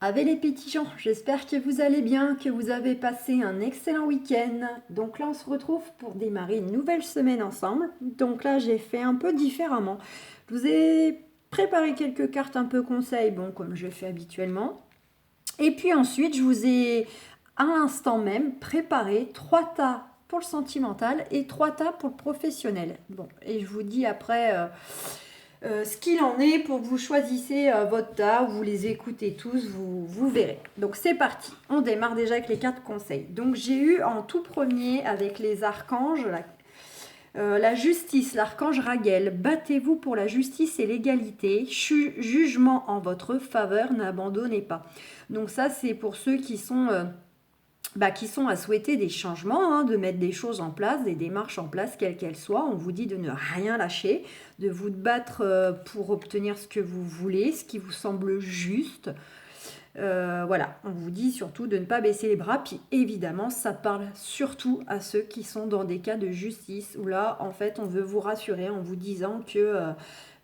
Avec les petits gens, j'espère que vous allez bien, que vous avez passé un excellent week-end. Donc là, on se retrouve pour démarrer une nouvelle semaine ensemble. Donc là, j'ai fait un peu différemment. Je vous ai préparé quelques cartes un peu conseils, bon, comme je fais habituellement. Et puis ensuite, je vous ai, à l'instant même, préparé 3 tas pour le sentimental et 3 tas pour le professionnel. Bon, et je vous dis après ce qu'il en est pour que vous choisissez votre tas, vous les écoutez tous, vous verrez. Donc c'est parti, on démarre déjà avec les cartes conseils. Donc j'ai eu en tout premier avec les archanges la justice, l'archange Raguel. Battez-vous pour la justice et l'égalité, jugement en votre faveur, n'abandonnez pas. Donc ça c'est pour ceux qui sont à souhaiter des changements, de mettre des choses en place, des démarches en place, quelles qu'elles soient. On vous dit de ne rien lâcher, de vous battre pour obtenir ce que vous voulez, ce qui vous semble juste. Voilà, on vous dit surtout de ne pas baisser les bras. Puis évidemment, ça parle surtout à ceux qui sont dans des cas de justice, où là, en fait, on veut vous rassurer en vous disant que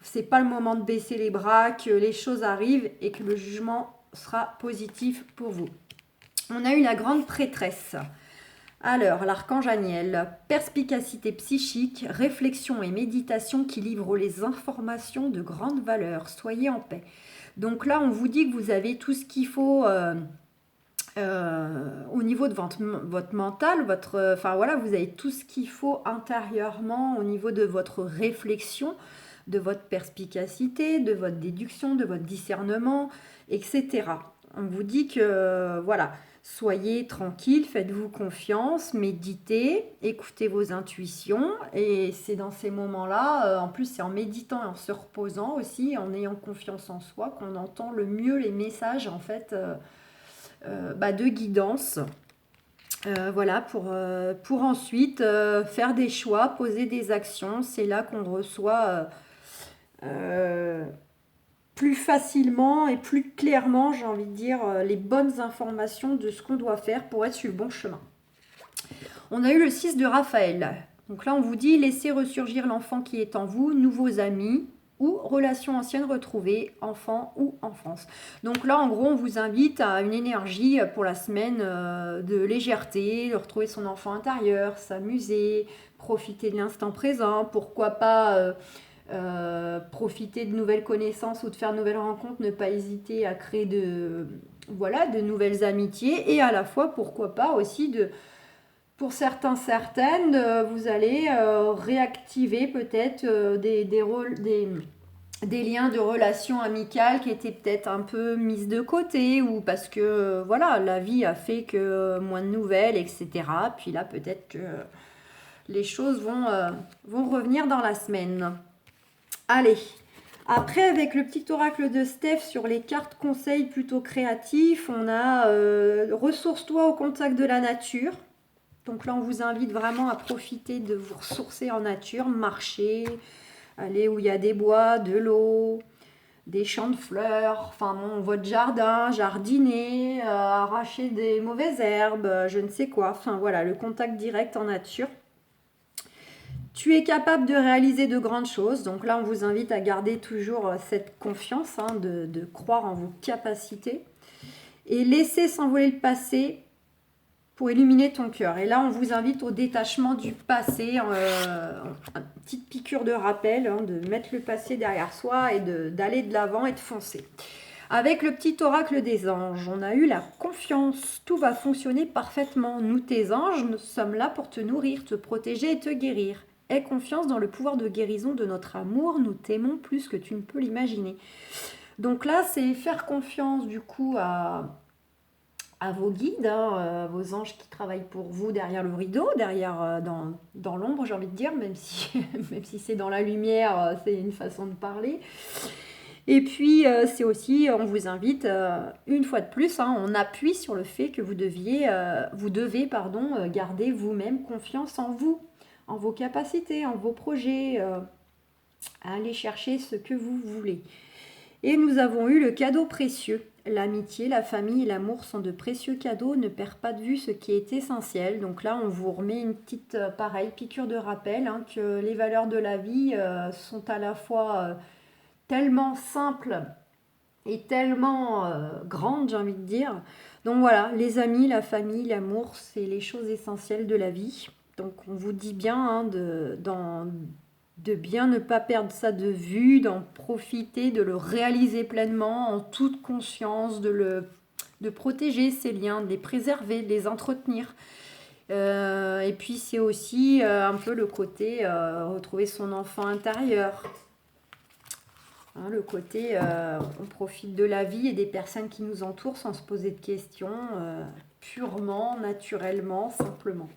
c'est pas le moment de baisser les bras, que les choses arrivent et que le jugement sera positif pour vous. On a eu la grande prêtresse. Alors, l'archange Aniel, perspicacité psychique, réflexion et méditation qui livrent les informations de grande valeur. Soyez en paix. Donc là, on vous dit que vous avez tout ce qu'il faut au niveau de votre mental, enfin voilà, vous avez tout ce qu'il faut intérieurement au niveau de votre réflexion, de votre perspicacité, de votre déduction, de votre discernement, etc. On vous dit que voilà, soyez tranquille, faites-vous confiance, méditez, écoutez vos intuitions. Et c'est dans ces moments-là, en plus c'est en méditant et en se reposant aussi, en ayant confiance en soi, qu'on entend le mieux les messages en fait de guidance. Voilà, pour ensuite faire des choix, poser des actions. C'est là qu'on reçoit plus facilement et plus clairement, j'ai envie de dire, les bonnes informations de ce qu'on doit faire pour être sur le bon chemin. On a eu le 6 de Raphaël. Donc là, on vous dit, laissez ressurgir l'enfant qui est en vous, nouveaux amis ou relations anciennes retrouvées, enfant ou enfance. Donc là, en gros, on vous invite à une énergie pour la semaine de légèreté, de retrouver son enfant intérieur, s'amuser, profiter de l'instant présent, pourquoi pas profiter de nouvelles connaissances ou de faire de nouvelles rencontres, ne pas hésiter à créer de nouvelles amitiés et à la fois, pourquoi pas aussi pour certaines, vous allez réactiver peut-être des liens de relations amicales qui étaient peut-être un peu mises de côté ou parce que voilà, la vie a fait que moins de nouvelles, etc. Puis là, peut-être que les choses vont revenir dans la semaine. Allez, après, avec le petit oracle de Steph sur les cartes conseils plutôt créatifs, on a ressource-toi au contact de la nature. Donc là, on vous invite vraiment à profiter de vous ressourcer en nature, marcher, aller où il y a des bois, de l'eau, des champs de fleurs, enfin bon, votre jardin, jardiner, arracher des mauvaises herbes, je ne sais quoi. Enfin voilà, le contact direct en nature. Tu es capable de réaliser de grandes choses. Donc là, on vous invite à garder toujours cette confiance, de croire en vos capacités. Et laisser s'envoler le passé pour illuminer ton cœur. Et là, on vous invite au détachement du passé, une petite piqûre de rappel, de mettre le passé derrière soi et d'aller de l'avant et de foncer. Avec le petit oracle des anges, on a eu la confiance. Tout va fonctionner parfaitement. Nous, tes anges, nous sommes là pour te nourrir, te protéger et te guérir. Aie confiance dans le pouvoir de guérison de notre amour. Nous t'aimons plus que tu ne peux l'imaginer. Donc là, c'est faire confiance du coup à vos guides, vos anges qui travaillent pour vous derrière le rideau, derrière dans l'ombre, j'ai envie de dire, même si, même si c'est dans la lumière, c'est une façon de parler. Et puis, c'est aussi, on vous invite, une fois de plus, on appuie sur le fait que vous devez garder vous-même confiance en vous, en vos capacités, en vos projets, à aller chercher ce que vous voulez. Et nous avons eu le cadeau précieux. L'amitié, la famille et l'amour sont de précieux cadeaux. Ne perds pas de vue ce qui est essentiel. Donc là, on vous remet une petite, piqûre de rappel, que les valeurs de la vie sont à la fois tellement simples est tellement grande, j'ai envie de dire. Donc voilà, les amis, la famille, l'amour, c'est les choses essentielles de la vie. Donc on vous dit bien hein, de bien ne pas perdre ça de vue, d'en profiter, de le réaliser pleinement en toute conscience, de protéger ces liens, de les préserver, de les entretenir. Et puis c'est aussi un peu le côté retrouver son enfant intérieur. Hein, le côté on profite de la vie et des personnes qui nous entourent sans se poser de questions, purement, naturellement, simplement.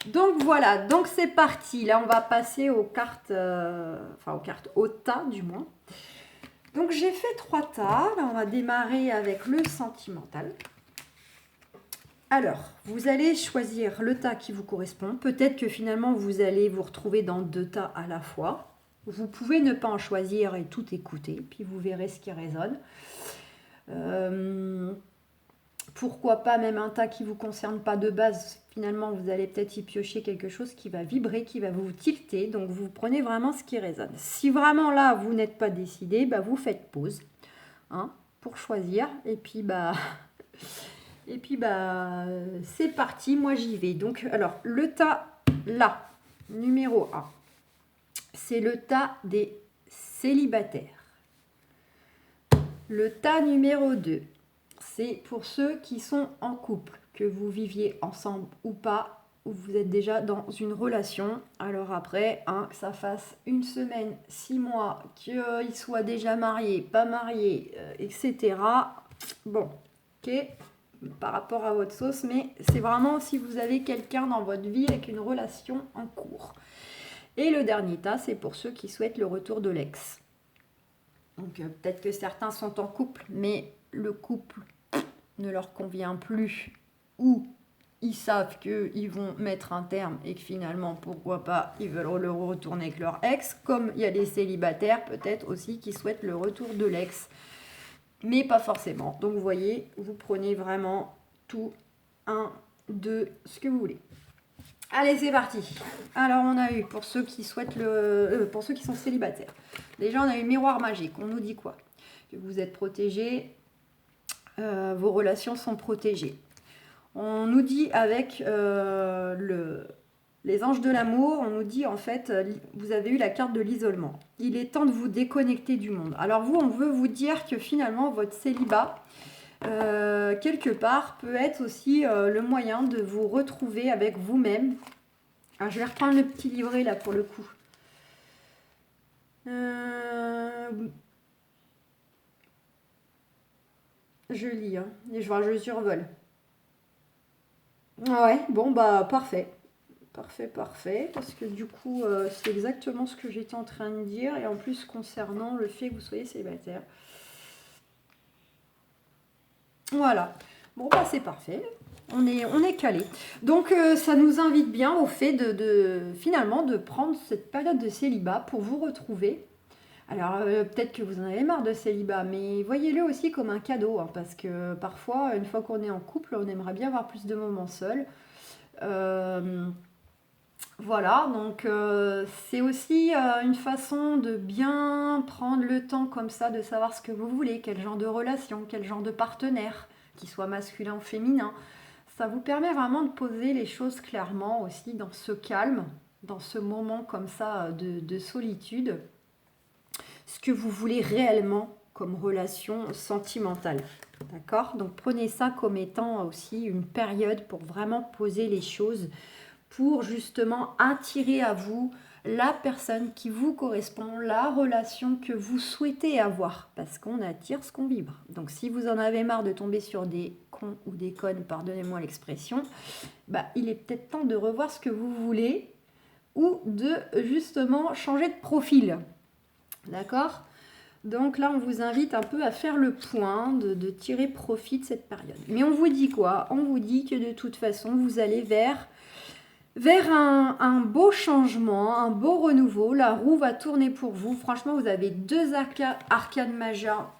Donc voilà, donc c'est parti. Là on va passer aux cartes, aux tas du moins. Donc j'ai fait 3 tas. Là on va démarrer avec le sentimental. Alors, vous allez choisir le tas qui vous correspond. Peut-être que finalement, vous allez vous retrouver dans 2 tas à la fois. Vous pouvez ne pas en choisir et tout écouter, puis vous verrez ce qui résonne. Pourquoi pas même un tas qui ne vous concerne pas de base. Finalement, vous allez peut-être y piocher quelque chose qui va vibrer, qui va vous tilter. Donc, vous prenez vraiment ce qui résonne. Si vraiment là, vous n'êtes pas décidé, bah, vous faites pause hein, pour choisir. Et puis, c'est parti, moi j'y vais. Donc, alors, le tas là, numéro 1, c'est le tas des célibataires. Le tas numéro 2, c'est pour ceux qui sont en couple, que vous viviez ensemble ou pas, ou vous êtes déjà dans une relation. Alors après, que ça fasse 1 semaine, 6 mois, qu'ils soient déjà mariés, pas mariés, etc. Bon, ok, par rapport à votre sauce, mais c'est vraiment si vous avez quelqu'un dans votre vie avec une relation en cours. Et le dernier tas, c'est pour ceux qui souhaitent le retour de l'ex. Donc peut-être que certains sont en couple, mais le couple ne leur convient plus, ou ils savent qu'ils vont mettre un terme et que finalement, pourquoi pas, ils veulent le retourner avec leur ex, comme il y a des célibataires peut-être aussi qui souhaitent le retour de l'ex. Mais pas forcément. Donc vous voyez, vous prenez vraiment tout, 1, 2, ce que vous voulez. Allez, c'est parti. Alors on a eu pour ceux qui souhaitent pour ceux qui sont célibataires. Déjà on a eu miroir magique. On nous dit quoi? Que vous êtes protégés, vos relations sont protégées. On nous dit avec les anges de l'amour, on nous dit en fait, vous avez eu la carte de l'isolement. Il est temps de vous déconnecter du monde. Alors vous, on veut vous dire que finalement, votre célibat, quelque part, peut être aussi le moyen de vous retrouver avec vous-même. Alors je vais reprendre le petit livret là pour le coup. Je lis, hein, et je survole. Ouais, bon bah parfait. Parfait, parce que du coup, c'est exactement ce que j'étais en train de dire, et en plus concernant le fait que vous soyez célibataire. Voilà. Bon, bah c'est parfait. On est calé. Donc, ça nous invite bien au fait finalement de prendre cette période de célibat pour vous retrouver. Alors, peut-être que vous en avez marre de célibat, mais voyez-le aussi comme un cadeau, hein, parce que parfois, une fois qu'on est en couple, on aimerait bien avoir plus de moments seuls. Voilà, donc c'est aussi une façon de bien prendre le temps comme ça, de savoir ce que vous voulez, quel genre de relation, quel genre de partenaire, qu'il soit masculin ou féminin. Ça vous permet vraiment de poser les choses clairement aussi dans ce calme, dans ce moment comme ça de solitude, ce que vous voulez réellement comme relation sentimentale. D'accord? Donc prenez ça comme étant aussi une période pour vraiment poser les choses, pour justement attirer à vous la personne qui vous correspond, la relation que vous souhaitez avoir, parce qu'on attire ce qu'on vibre. Donc si vous en avez marre de tomber sur des cons ou des connes, pardonnez-moi l'expression, bah, il est peut-être temps de revoir ce que vous voulez ou de justement changer de profil. D'accord ? Donc là, on vous invite un peu à faire le point, de tirer profit de cette période. Mais on vous dit quoi? On vous dit que de toute façon, vous allez vers un beau changement, un beau renouveau. La roue va tourner pour vous. Franchement, vous avez 2 arcanes majeures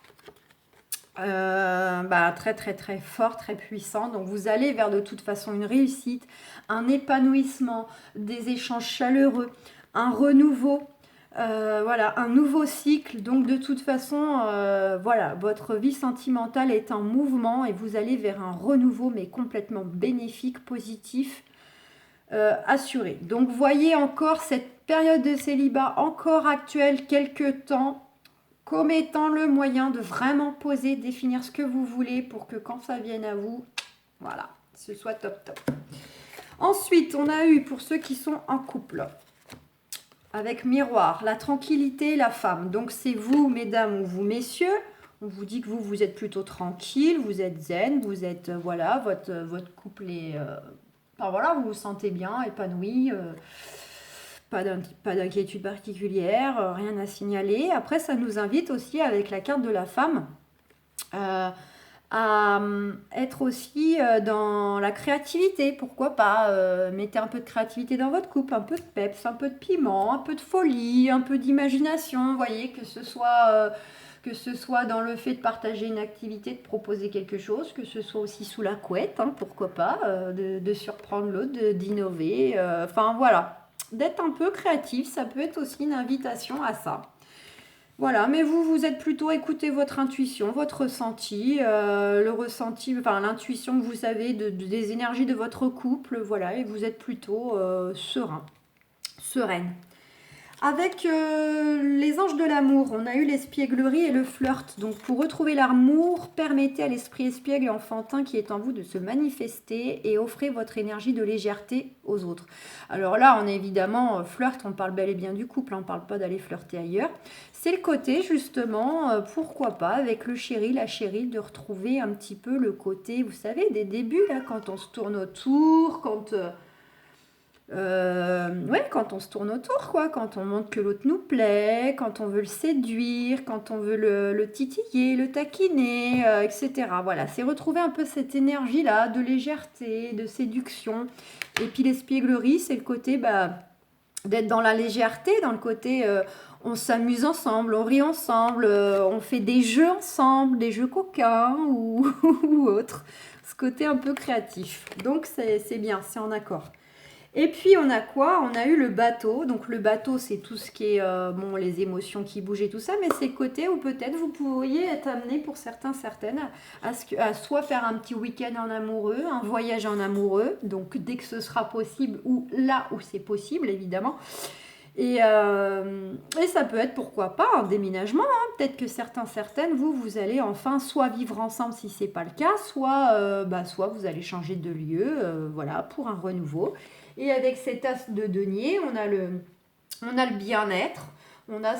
très très très forts, très puissants. Donc vous allez vers de toute façon une réussite, un épanouissement, des échanges chaleureux, un renouveau. Voilà, un nouveau cycle. Donc de toute façon, voilà, votre vie sentimentale est en mouvement et vous allez vers un renouveau, mais complètement bénéfique, positif, assuré. Donc voyez encore cette période de célibat encore actuelle quelques temps comme étant le moyen de vraiment poser, définir ce que vous voulez pour que quand ça vienne à vous, voilà, ce soit top top. Ensuite, on a eu pour ceux qui sont en couple, avec miroir, la tranquillité, la femme. Donc c'est vous, mesdames, ou vous, messieurs. On vous dit que vous êtes plutôt tranquille, vous êtes zen, vous êtes, voilà, votre couple est... enfin voilà, vous vous sentez bien, épanoui, pas d'inquiétude particulière, rien à signaler. Après, ça nous invite aussi, avec la carte de la femme, à être aussi dans la créativité. Pourquoi pas mettez un peu de créativité dans votre couple, un peu de peps, un peu de piment, un peu de folie, un peu d'imagination. Vous voyez, que ce soit dans le fait de partager une activité, de proposer quelque chose, que ce soit aussi sous la couette, hein, pourquoi pas, de surprendre l'autre, d'innover. Enfin voilà, d'être un peu créatif, ça peut être aussi une invitation à ça. Voilà, mais vous êtes plutôt écoutez votre intuition, votre ressenti, le ressenti, enfin l'intuition que vous avez des énergies de votre couple, voilà, et vous êtes plutôt sereine. Avec les anges de l'amour, on a eu l'espièglerie et le flirt. Donc pour retrouver l'amour, permettez à l'esprit espiègle et enfantin qui est en vous de se manifester et offrez votre énergie de légèreté aux autres. Alors là, on est évidemment flirt, on parle bel et bien du couple, on ne parle pas d'aller flirter ailleurs. C'est le côté justement, pourquoi pas, avec le chéri, la chérie, de retrouver un petit peu le côté, vous savez, des débuts, là, quand on se tourne autour, quand on se tourne autour, quoi, quand on montre que l'autre nous plaît, quand on veut le séduire, quand on veut le titiller, le taquiner, etc. Voilà, c'est retrouver un peu cette énergie-là de légèreté, de séduction. Et puis l'espièglerie, c'est le côté d'être dans la légèreté, dans le côté on s'amuse ensemble, on rit ensemble, on fait des jeux ensemble, des jeux coquins ou, ou autres. Ce côté un peu créatif. Donc c'est bien, c'est en accord. Et puis on a quoi? On a eu le bateau. Donc le bateau, c'est tout ce qui est les émotions qui bougent et tout ça, mais c'est le côté où peut-être vous pourriez être amené pour certains, certaines, à soit faire un petit week-end en amoureux, un voyage en amoureux, donc dès que ce sera possible, ou là où c'est possible, évidemment. Et ça peut être, pourquoi pas, un déménagement. Hein. Peut-être que certaines, vous allez enfin soit vivre ensemble si ce n'est pas le cas, soit vous allez changer de lieu, voilà, pour un renouveau. Et avec cet as de denier, on a le bien-être.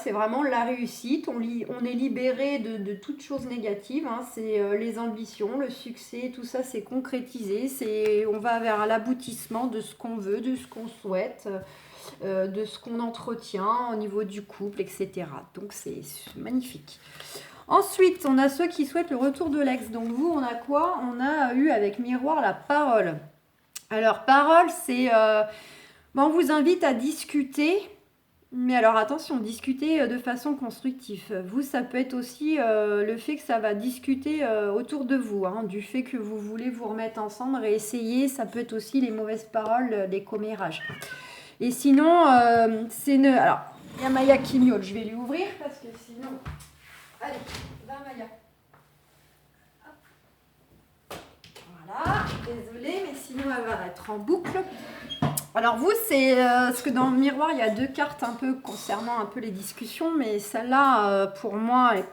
C'est vraiment la réussite. On est libéré de toute chose négative. Hein. C'est les ambitions, le succès, tout ça, c'est concrétisé. On va vers l'aboutissement de ce qu'on veut, de ce qu'on souhaite. De ce qu'on entretient au niveau du couple, etc. Donc c'est magnifique. Ensuite, on a ceux qui souhaitent le retour de l'ex. Donc vous, on a quoi? On a eu avec miroir la parole. Alors parole, c'est... on vous invite à discuter, mais alors attention, discuter de façon constructive. Vous, ça peut être aussi le fait que ça va discuter autour de vous, hein, du fait que vous voulez vous remettre ensemble, réessayer. Ça peut être aussi les mauvaises paroles, les commérages. Et sinon, alors, il y a Maya qui miaule. Je vais lui ouvrir parce que sinon... Allez, va Maya. Hop. Voilà, désolée, mais sinon elle va être en boucle. Alors vous, c'est parce que dans le miroir, il y a deux cartes un peu concernant un peu les discussions, mais celle-là, pour moi, elle est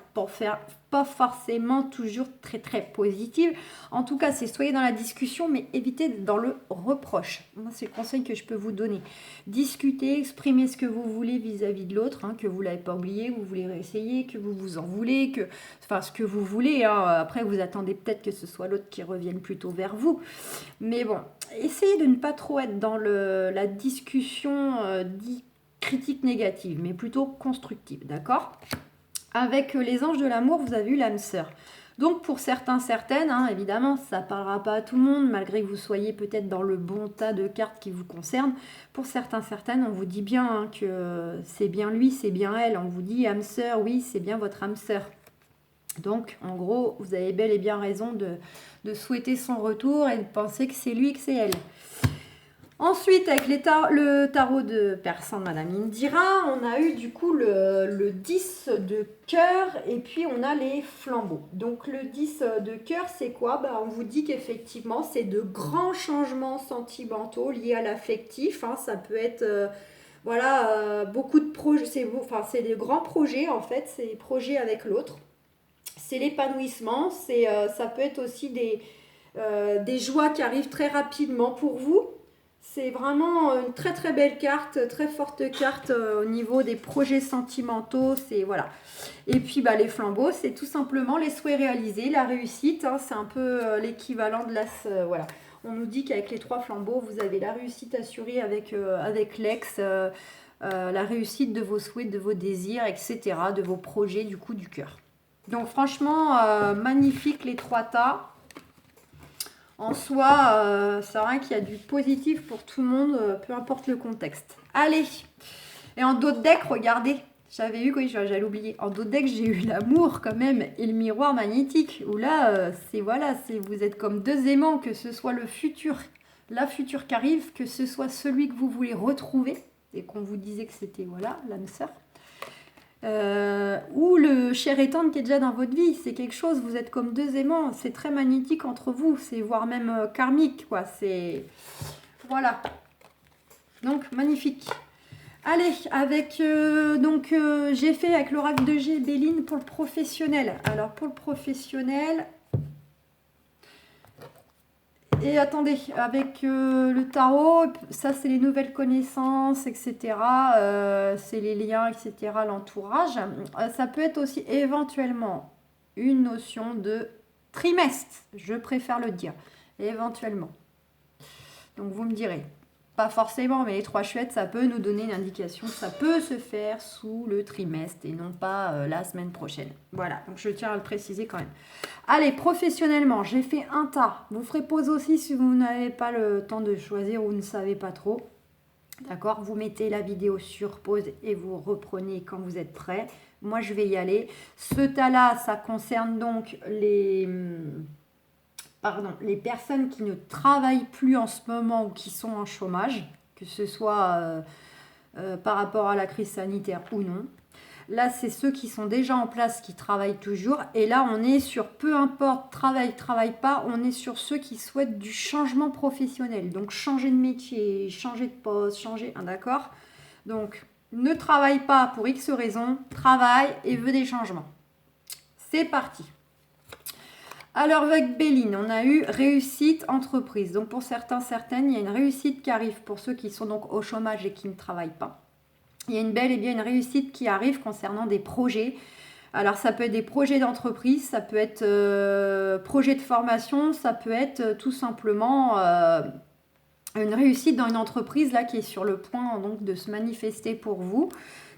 pas forcément toujours très très positive. En tout cas, c'est soyez dans la discussion, mais évitez d'être dans le reproche. Moi, c'est le conseil que je peux vous donner. Discutez, exprimez ce que vous voulez vis-à-vis de l'autre, hein, que vous ne l'avez pas oublié, que vous voulez réessayer, que vous vous en voulez, ce que vous voulez. Hein. Après, vous attendez peut-être que ce soit l'autre qui revienne plutôt vers vous. Mais bon, essayez de ne pas trop être dans la discussion critique négative, mais plutôt constructive, d'accord ? Avec les anges de l'amour, vous avez eu l'âme sœur. Donc pour certaines, hein, évidemment, ça ne parlera pas à tout le monde, malgré que vous soyez peut-être dans le bon tas de cartes qui vous concernent. Pour certaines, on vous dit bien hein, que c'est bien lui, c'est bien elle. On vous dit âme sœur, oui, c'est bien votre âme sœur. Donc, en gros, vous avez bel et bien raison de souhaiter son retour et de penser que c'est lui, que c'est elle. Ensuite, avec le tarot de personne, Madame Indira, on a eu du coup le 10 de cœur et puis on a les flambeaux. Donc le 10 de cœur, c'est quoi? On vous dit qu'effectivement, c'est de grands changements sentimentaux liés à l'affectif. Hein. Ça peut être beaucoup de projets, c'est des grands projets en fait, c'est des projets avec l'autre. C'est l'épanouissement, ça peut être aussi des joies qui arrivent très rapidement pour vous. C'est vraiment une très très belle carte, très forte carte au niveau des projets sentimentaux. C'est voilà. Et puis les flambeaux, c'est tout simplement les souhaits réalisés, la réussite. Hein, c'est un peu l'équivalent de l'as. Voilà. On nous dit qu'avec les 3 flambeaux, vous avez la réussite assurée avec l'ex, la réussite de vos souhaits, de vos désirs, etc., de vos projets du coup du cœur. Donc franchement, magnifique les 3 tas. En soi, c'est vrai qu'il y a du positif pour tout le monde, peu importe le contexte. Allez. Et en dos de deck, regardez. J'avais eu, j'allais oublier. En dos de deck, j'ai eu l'amour quand même et le miroir magnétique. Où là, vous êtes comme 2 aimants, que ce soit le futur, la future qui arrive, que ce soit celui que vous voulez retrouver et qu'on vous disait que c'était l'âme sœur. Ou le cher et tendre qui est déjà dans votre vie, c'est quelque chose, vous êtes comme 2 aimants, c'est très magnétique entre vous, c'est voire même karmique, quoi, c'est... Voilà. Donc, magnifique. Allez, j'ai fait avec l'oracle de G, Béline, pour le professionnel. Alors, pour le professionnel... Et attendez, avec le tarot, ça c'est les nouvelles connaissances, etc. C'est les liens, etc. L'entourage. Ça peut être aussi éventuellement une notion de trimestre. Je préfère le dire. Éventuellement. Donc vous me direz. Pas forcément, mais les 3 chouettes, ça peut nous donner une indication. Ça peut se faire sous le trimestre et non pas la semaine prochaine. Voilà, donc je tiens à le préciser quand même. Allez, professionnellement, j'ai fait un tas. Vous ferez pause aussi si vous n'avez pas le temps de choisir ou ne savez pas trop. D'accord, vous mettez la vidéo sur pause et vous reprenez quand vous êtes prêt. Moi, je vais y aller. Ce tas-là, ça concerne donc les personnes qui ne travaillent plus en ce moment ou qui sont en chômage, que ce soit par rapport à la crise sanitaire ou non. Là, c'est ceux qui sont déjà en place, qui travaillent toujours. Et là, on est sur, peu importe, travaille pas, on est sur ceux qui souhaitent du changement professionnel. Donc, changer de métier, changer de poste, d'accord ? Donc, ne travaille pas pour X raisons, travaille et veut des changements. C'est parti. Alors avec Béline, on a eu réussite entreprise. Donc pour certaines, il y a une réussite qui arrive pour ceux qui sont donc au chômage et qui ne travaillent pas. Il y a une belle et bien une réussite qui arrive concernant des projets. Alors ça peut être des projets d'entreprise, ça peut être projet de formation, ça peut être tout simplement une réussite dans une entreprise là qui est sur le point donc de se manifester pour vous.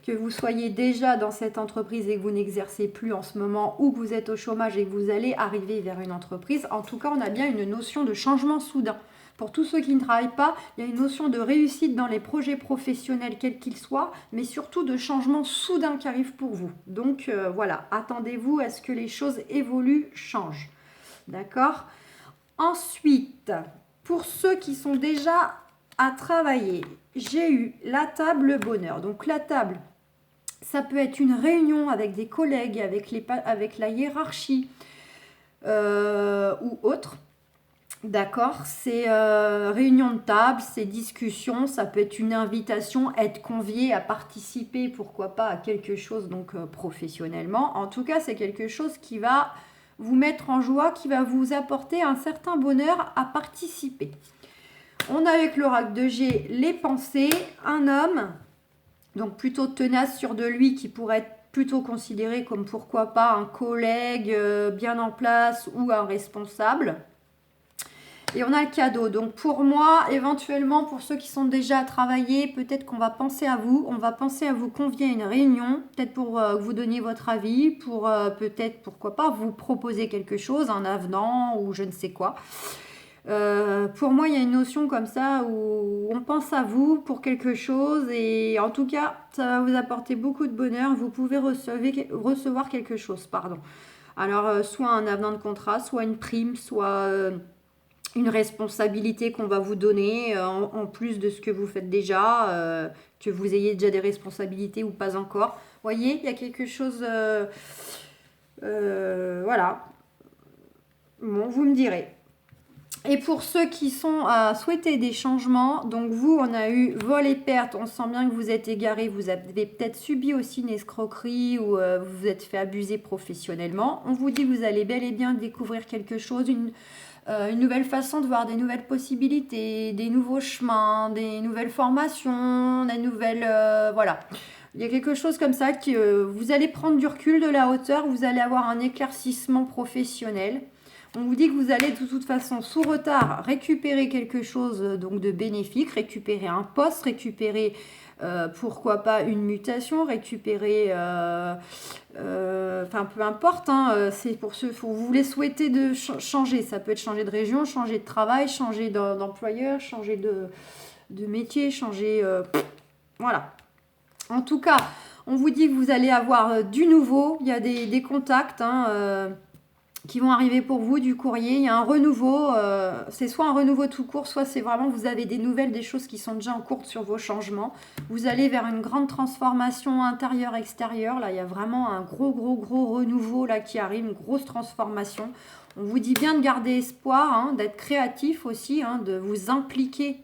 Que vous soyez déjà dans cette entreprise et que vous n'exercez plus en ce moment ou que vous êtes au chômage et que vous allez arriver vers une entreprise, en tout cas, on a bien une notion de changement soudain. Pour tous ceux qui ne travaillent pas, il y a une notion de réussite dans les projets professionnels, quels qu'ils soient, mais surtout de changement soudain qui arrive pour vous. Donc, voilà, attendez-vous à ce que les choses évoluent, changent. D'accord ? Ensuite, pour ceux qui sont déjà à travailler, j'ai eu la table bonheur. Donc, la table... Ça peut être une réunion avec des collègues, avec la hiérarchie ou autre. D'accord, c'est réunion de table, c'est discussion, ça peut être une invitation, être convié à participer, pourquoi pas, à quelque chose donc professionnellement. En tout cas, c'est quelque chose qui va vous mettre en joie, qui va vous apporter un certain bonheur à participer. On a avec l'oracle de G les pensées, un homme... Donc plutôt tenace sur de lui qui pourrait être plutôt considéré comme pourquoi pas un collègue bien en place ou un responsable. Et on a le cadeau. Donc pour moi, éventuellement pour ceux qui sont déjà à travailler, peut-être qu'on va penser à vous. On va penser à vous convier à une réunion, peut-être pour que vous donniez votre avis, pour peut-être, pourquoi pas, vous proposer quelque chose, un avenant ou je ne sais quoi. Pour moi, il y a une notion comme ça où on pense à vous pour quelque chose et en tout cas, ça va vous apporter beaucoup de bonheur. Vous pouvez recevoir quelque chose, pardon. Alors, soit un avenant de contrat, soit une prime, soit une responsabilité qu'on va vous donner en plus de ce que vous faites déjà, que vous ayez déjà des responsabilités ou pas encore. Vous voyez, il y a quelque chose... voilà. Bon, vous me direz. Et pour ceux qui sont à souhaiter des changements, donc vous, on a eu vol et perte, on sent bien que vous êtes égaré, vous avez peut-être subi aussi une escroquerie ou vous vous êtes fait abuser professionnellement. On vous dit que vous allez bel et bien découvrir quelque chose, une nouvelle façon de voir, des nouvelles possibilités, des nouveaux chemins, des nouvelles formations, des nouvelles... voilà. Il y a quelque chose comme ça que vous allez prendre du recul, de la hauteur, vous allez avoir un éclaircissement professionnel. On vous dit que vous allez de toute façon sous retard récupérer quelque chose donc de bénéfique, récupérer un poste, récupérer pourquoi pas une mutation, récupérer, enfin peu importe, hein, c'est pour ceux, vous voulez souhaiter de changer, ça peut être changer de région, changer de travail, changer d'employeur, changer de métier, changer, voilà. En tout cas, on vous dit que vous allez avoir du nouveau, il y a des contacts, hein, qui vont arriver pour vous, du courrier, il y a un renouveau, c'est soit un renouveau tout court, soit c'est vraiment vous avez des nouvelles, des choses qui sont déjà en cours sur vos changements. Vous allez vers une grande transformation intérieure-extérieure, là il y a vraiment un gros renouveau là qui arrive, une grosse transformation. On vous dit bien de garder espoir, hein, d'être créatif aussi, hein, de vous impliquer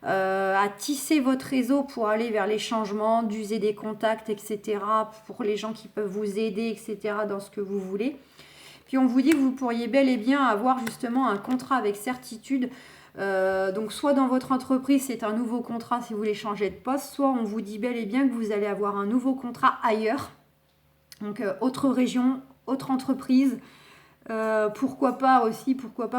à tisser votre réseau pour aller vers les changements, d'user des contacts, etc., pour les gens qui peuvent vous aider, etc., dans ce que vous voulez. Puis on vous dit que vous pourriez bel et bien avoir justement un contrat avec certitude. Donc soit dans votre entreprise, c'est un nouveau contrat si vous voulez changer de poste, soit on vous dit bel et bien que vous allez avoir un nouveau contrat ailleurs. Donc autre région, autre entreprise. Pourquoi pas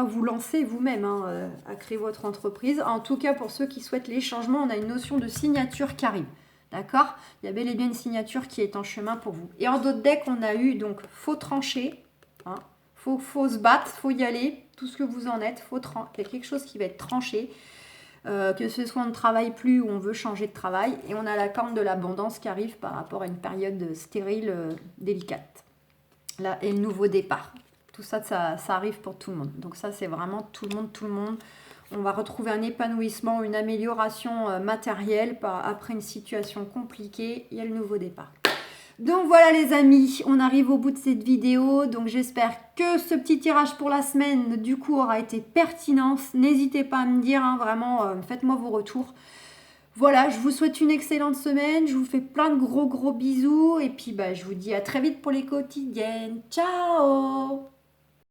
vous lancer vous-même, hein, à créer votre entreprise. En tout cas, pour ceux qui souhaitent les changements, on a une notion de signature qui arrive. D'accord? Il y a bel et bien une signature qui est en chemin pour vous. Et en d'autres decks, on a eu donc faut trancher. Hein. Faut se battre, faut y aller, tout ce que vous en êtes, il y a quelque chose qui va être tranché, que ce soit on ne travaille plus ou on veut changer de travail. Et on a la corne de l'abondance qui arrive par rapport à une période stérile délicate. Là, et le nouveau départ. Tout ça, ça arrive pour tout le monde. Donc ça, c'est vraiment tout le monde. On va retrouver un épanouissement, une amélioration matérielle après une situation compliquée. Il y a le nouveau départ. Donc voilà les amis, on arrive au bout de cette vidéo, donc j'espère que ce petit tirage pour la semaine du coup aura été pertinent. N'hésitez pas à me dire, hein, vraiment, faites-moi vos retours. Voilà, je vous souhaite une excellente semaine, je vous fais plein de gros bisous et puis je vous dis à très vite pour les quotidiennes. Ciao!